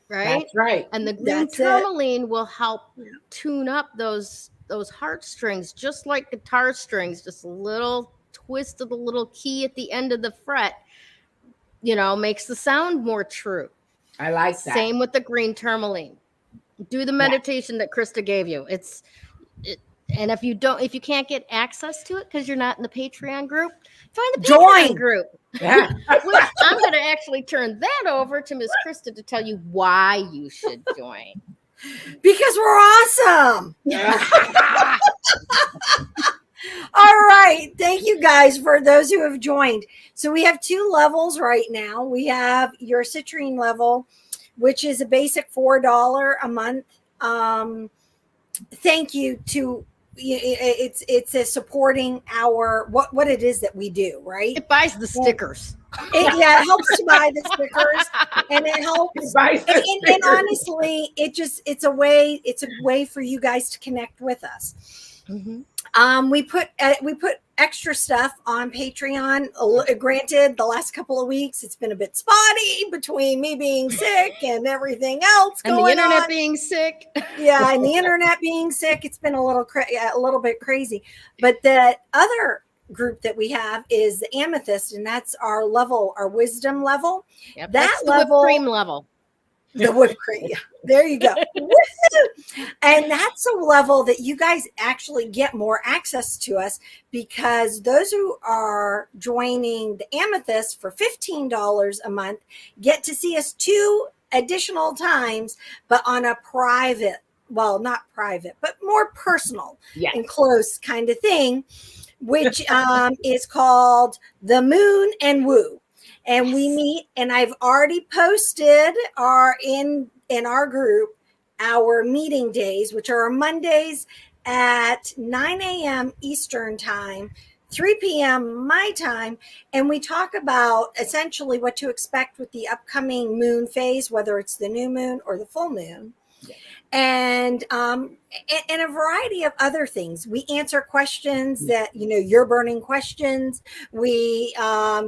Right? That's right. And the green That's it. tourmaline will help tune up those heartstrings, just like guitar strings, just a little twist of the little key at the end of the fret, you know, makes the sound more true. I like that. Same with the green tourmaline. Do the meditation that Krista gave you. And if you can't get access to it because you're not in the Patreon group, join the Patreon group. Yeah. Which I'm going to actually turn that over to Miss Krista to tell you why you should join. Because we're awesome. All right. Thank you guys for those who have joined. So we have 2 levels right now. We have your citrine level, which is a basic $4 a month. Thank you to it's a supporting our what it is that we do, right? It buys the stickers. It helps to buy the stickers, and it helps. And honestly, it's a way for you guys to connect with us. Mm-hmm. We put extra stuff on Patreon. Granted, the last couple of weeks it's been a bit spotty between me being sick and everything else and going on. And the internet being sick. Yeah, and the internet being sick. It's been a little bit crazy. But the other group that we have is the amethyst, and that's our wisdom level. Yep, that that's the level, whipped cream level. The whipped cream. Yeah, there you go. And that's a level that you guys actually get more access to us, because those who are joining the amethyst for $15 a month get to see us 2 additional times, but on a private, well, not private, but more personal and close kind of thing, which is called the Moon and Woo. And we meet, and I've already posted in our group our meeting days, which are Mondays at 9 a.m. Eastern time, 3 p.m. my time. And we talk about essentially what to expect with the upcoming moon phase, whether it's the new moon or the full moon. and a variety of other things. We answer questions that, you're burning questions. We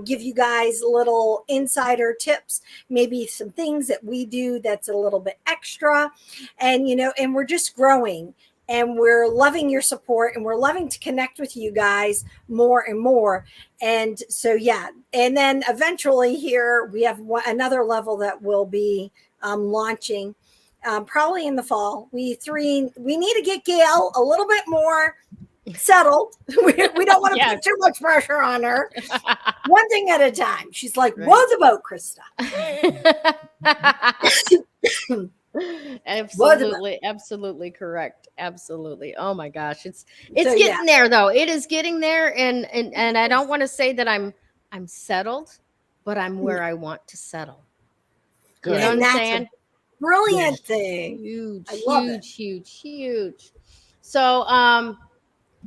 give you guys little insider tips, maybe some things that we do that's a little bit extra. And, and we're just growing. And we're loving your support, and we're loving to connect with you guys more and more. And so, yeah. And then eventually here we have another level that will be launching probably in the fall. We need to get Gayle a little bit more settled. We don't want to put too much pressure on her. One thing at a time. She's like, right. What about Krista? Absolutely correct. Absolutely. Oh my gosh. It's getting there though. It is getting there. And I don't want to say that I'm settled, but I'm where I want to settle. Good. You know what I'm saying? Brilliant thing. Huge. So I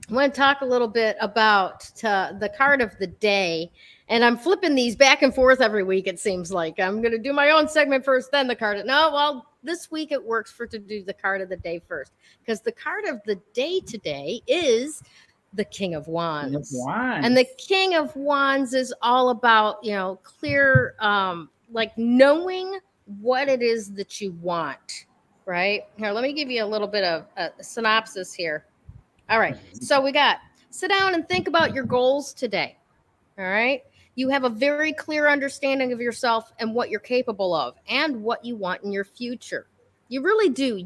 want to talk a little bit about the card of the day. And I'm flipping these back and forth every week, it seems like. I'm going to do my own segment first, then the card. No, well, this week it works to do the card of the day first. Because the card of the day today is the King of Wands. And the King of Wands is all about, clear, like knowing what it is that you want, right? Here, let me give you a little bit of a synopsis here. All right. So we got sit down and think about your goals today. All right. You have a very clear understanding of yourself and what you're capable of and what you want in your future. You really do.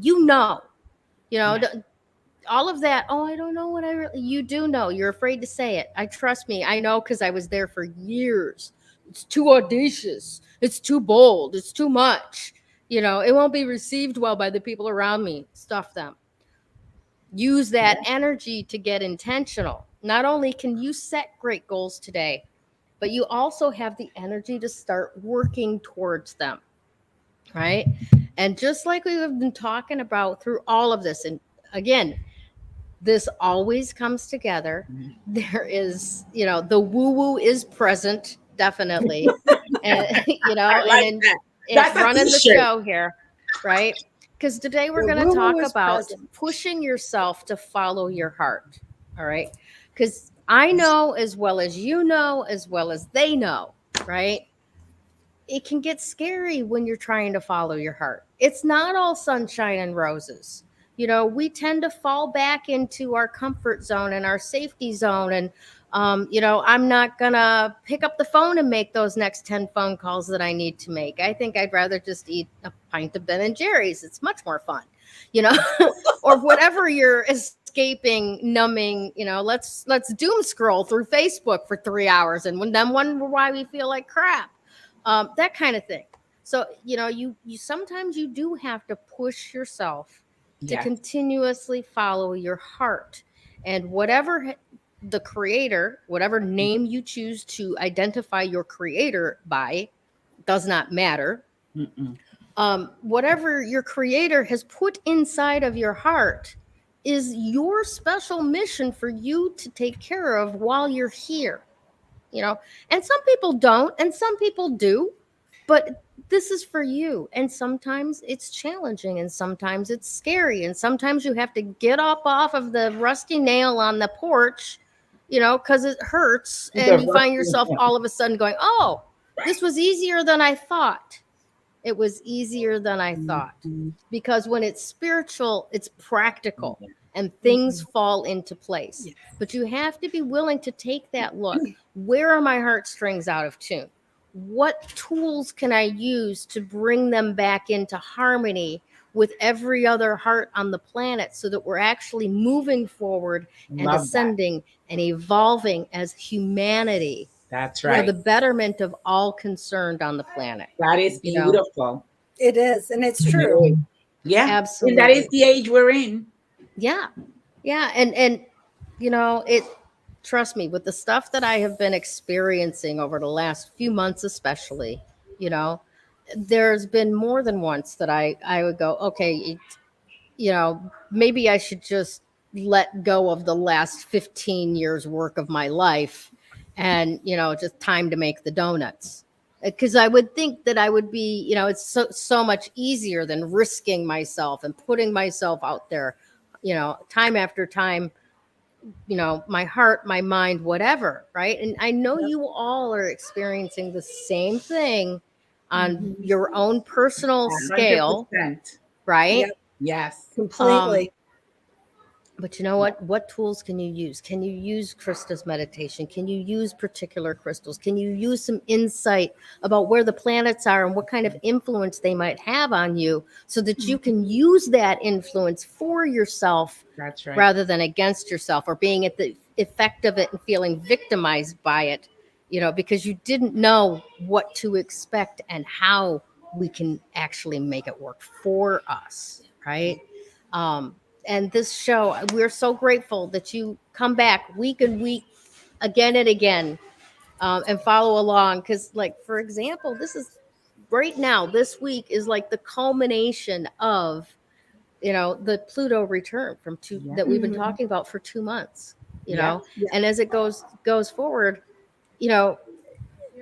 All of that. Oh, I don't know what you do know. You're afraid to say it. Trust me. I know, because I was there for years. It's too audacious. It's too bold. It's too much. It won't be received well by the people around me. Stuff them. Use that energy to get intentional. Not only can you set great goals today, but you also have the energy to start working towards them, right? And just like we have been talking about through all of this, and again, this always comes together. There is, the woo-woo is present, definitely. And, it's running the show here, right? Because today we're going to talk about pushing yourself to follow your heart, all right? Because I know, as well as you know, as well as they know, right? It can get scary when you're trying to follow your heart. It's not all sunshine and roses. We tend to fall back into our comfort zone and our safety zone. And, I'm not going to pick up the phone and make those next 10 phone calls that I need to make. I think I'd rather just eat a pint of Ben and Jerry's. It's much more fun, or whatever you're escaping, numbing, let's doom scroll through Facebook for 3 hours and then wonder why we feel like crap. That kind of thing. So, you sometimes you do have to push yourself to continuously follow your heart, and whatever the creator, whatever name you choose to identify your creator by, does not matter. Whatever your creator has put inside of your heart is your special mission for you to take care of while you're here. And some people don't, and some people do, but this is for you. And sometimes it's challenging, and sometimes it's scary, and sometimes you have to get up off of the rusty nail on the porch, because it hurts, and you find yourself all of a sudden going, oh, this was easier than I thought. It was easier than I thought, because when it's spiritual, it's practical, and things fall into place. But you have to be willing to take that look. Where are my heartstrings out of tune? What tools can I use to bring them back into harmony with every other heart on the planet, so that we're actually moving forward and ascending and evolving as humanity? That's right. For the betterment of all concerned on the planet. That is beautiful. It is, and it's true. Yeah, absolutely. And that is the age we're in. Yeah. And it. Trust me, with the stuff that I have been experiencing over the last few months, especially, there's been more than once that I would go, okay, maybe I should just let go of the last 15 years work of my life, and, just time to make the donuts. because I would think that I would be, it's so much easier than risking myself and putting myself out there, time after time, my heart, my mind, whatever, right? And I know Yep. you all are experiencing the same thing on Mhm. your own personal scale, 100%. right? Yep. Yes. Completely. But you know what? What tools can you use? Can you use Krista's meditation? Can you use particular crystals? Can you use some insight about where the planets are and what kind of influence they might have on you so that you can use that influence for yourself That's right. rather than against yourself, or being at the effect of it and feeling victimized by it, because you didn't know what to expect and how we can actually make it work for us, right? And this show, we're so grateful that you come back week and week, again and again, and follow along. Because, like, for example, this is right now, this week is like the culmination of, the Pluto return from Yeah. that we've been Mhm. talking about for 2 months, Yeah. Yeah. and as it goes forward,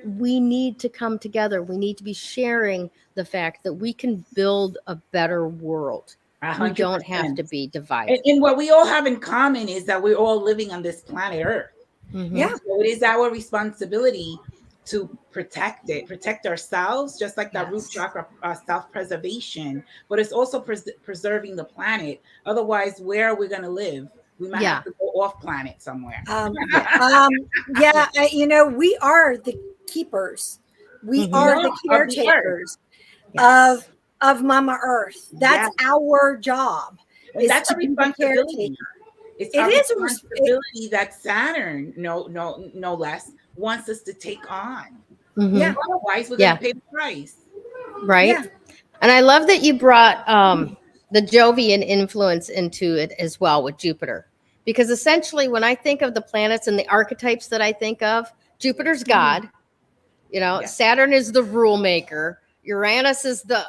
we need to come together. We need to be sharing the fact that we can build a better world. We don't have to 100%. be divided. And what we all have in common is that we're all living on this planet Earth. Mhm. Yeah. So it is our responsibility to protect ourselves, just like that root Yes. chakra, self-preservation, but it's also preserving the planet. Otherwise, where are we going to live? We might Yeah. have to go off planet somewhere. Yeah. We are the keepers. We Mhm. are Yeah, the of the earth. caretakers Yes. of Mama Earth. That's Yes. our job. And Is that's to a be the responsibility. caretaker. It's It our is responsibility that Saturn, no less, wants us to take on. Mhm. Yeah. Otherwise, we're Yeah. going to pay the price. Right. Yeah. And I love that you brought the Jovian influence into it as well with Jupiter. Because essentially, when I think of the planets and the archetypes that I think of, Jupiter's God, Yes. Saturn is the rule maker, Uranus is the,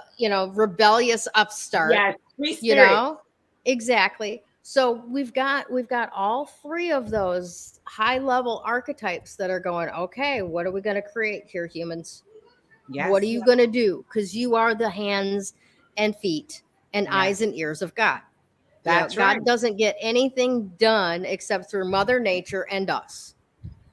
rebellious upstart, Yes, free spirit. Exactly. So we've got all three of those high level archetypes that are going, okay, what are we going to create here, humans? Yes. What are you going to do? Because you are the hands and feet and Yes. eyes and ears of God. That's right. God doesn't get anything done except through Mother Nature and us.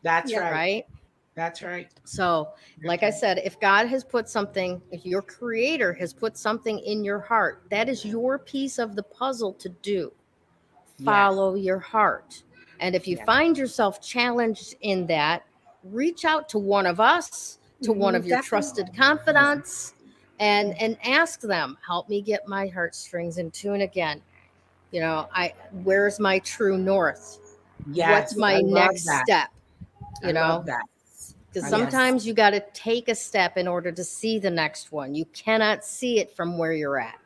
That's Yeah. right. Right. That's right. So, like I said, if God has put something, if your creator has put something in your heart, that is your piece of the puzzle to do. Follow your heart. And if you Yes. find yourself challenged in that, reach out to one of us, to one of your Definitely. trusted confidants, and ask them, help me get my heartstrings in tune again. Where's my true north? Yes. What's my I love next that. step? I love that. Because Yes. sometimes you got to take a step in order to see the next one. You cannot see it from where you're at.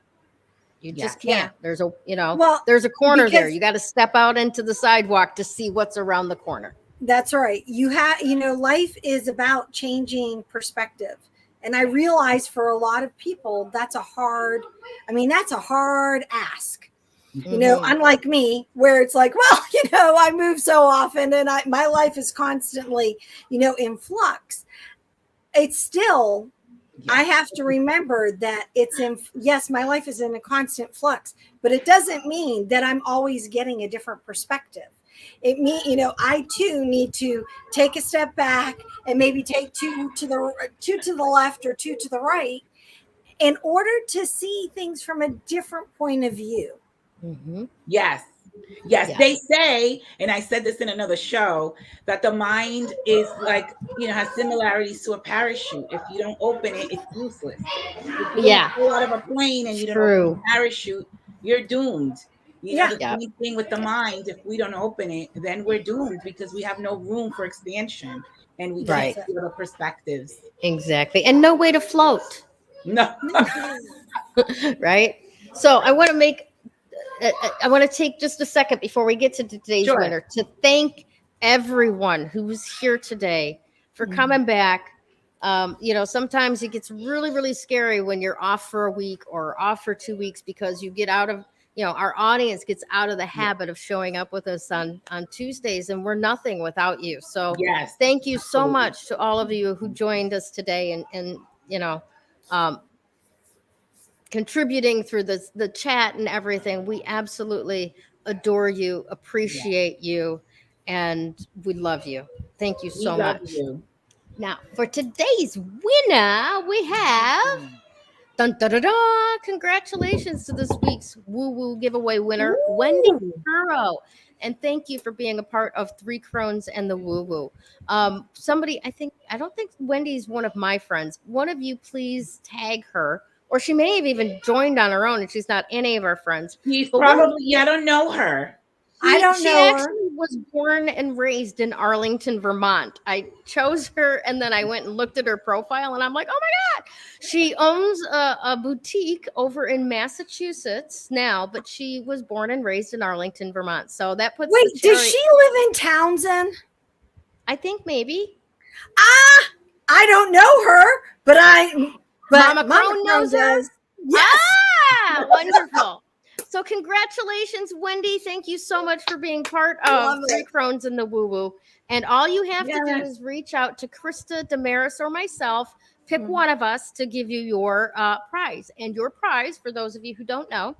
You just Yes. can't. There's a, Well, there's a corner there. because- You got to step out into the sidewalk to see what's around the corner. That's right. Life is about changing perspective. And I realize for a lot of people, that's a hard ask. Mhm. Unlike me, where it's like, well, I move so often and my life is constantly, in flux. It's still, I have to remember that yes, my life is in a constant flux, but it doesn't mean that I'm always getting a different perspective. It means, I too need to take a step back and maybe take two to the left or two to the right in order to see things from a different point of view. Mhm. Yes. Yes. They say, and I said this in another show, that the mind is like, has similarities to a parachute. If you don't open it, it's useless. If you don't go out of a plane and you don't open the parachute, you're doomed. The same thing with the mind. If we don't open it, then we're doomed because we have no room for expansion and we can't see other perspectives. Exactly. And no way to float. No. Right. So I want to take just a second before we get to today's winner to thank everyone who's here today for coming back. Sometimes it gets really, really scary when you're off for a week or off for 2 weeks because you get out of our audience gets out of the habit of showing up with us on Tuesdays, and we're nothing without you. So Yes. thank you so Absolutely. much to all of you who joined us today and contributing through the chat and everything. We absolutely adore you, appreciate you, and we love you. Thank you We so love much. you. Now, for today's winner, we have dun, da, da, da, congratulations to this week's Woo Woo giveaway winner, Wendy Ooh. Burrow. And thank you for being a part of Three Crones and the Woo Woo. Somebody, I don't think Wendy's one of my friends. One of you please tag her, or she may have even joined on her own and she's not any of our friends. She's But probably, I don't know her. I don't she know her. actually was born and raised in Arlington, Vermont. I chose her and then I went and looked at her profile and I'm like, oh my God. She owns a boutique over in Massachusetts now, but she was born and raised in Arlington, Vermont. So that puts Wait, the cherry. does she live in Townsend? I think maybe. I don't know her, but Mama Crone knows her? does. Yes. Wonderful. So congratulations, Wendy. Thank you so much for being part of Love Three it. Crones and the Woo Woo. And all you have to do Yes. is reach out to Krista, Damaris, or myself. Pick Mhm. one of us to give you your prize. And your prize, for those of you who don't know,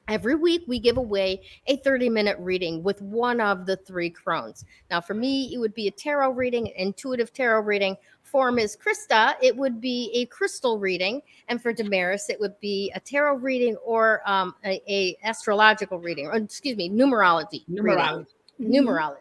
every week we give away a 30-minute reading with one of the Three Crones. Now, for me, it would be a tarot reading, an intuitive tarot reading. For Ms. Krista, it would be a crystal reading. And for Damaris, it would be a tarot reading or a astrological reading, or excuse me, numerology. Numerology. Reading. Numerology.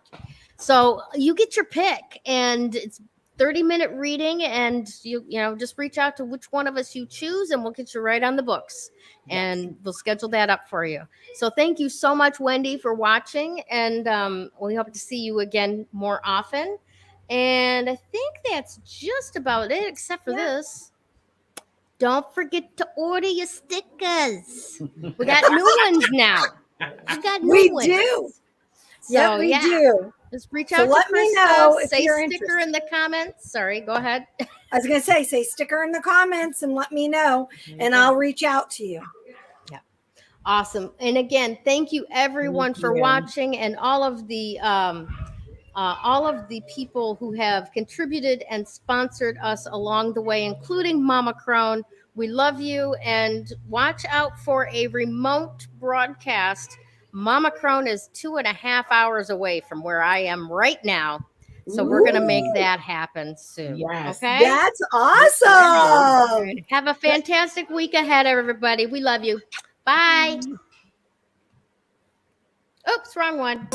So you get your pick, and it's 30-minute reading, and you just reach out to which one of us you choose, and we'll get you right on the books. Yes. And we'll schedule that up for you. So thank you so much, Wendy, for watching, and we hope to see you again more often. And I think that's just about it, except for this. Don't forget to order your stickers. We got new ones now. We do. So, we do. Just reach So out to let me Krista, know if say you're sticker in the comments. Sorry, go ahead. I was going to say sticker in the comments and let me know, and I'll reach out to you. Awesome. And again, thank you everyone for watching, and all of the people who have contributed and sponsored us along the way, including Mama Crone. We love you, and watch out for a remote broadcast. Mama Crone is 2.5 hours away from where I am right now. So we're going to make that happen soon. Yes. Okay. That's awesome. Right. Have a fantastic week ahead, everybody. We love you. Bye. Oops, wrong one.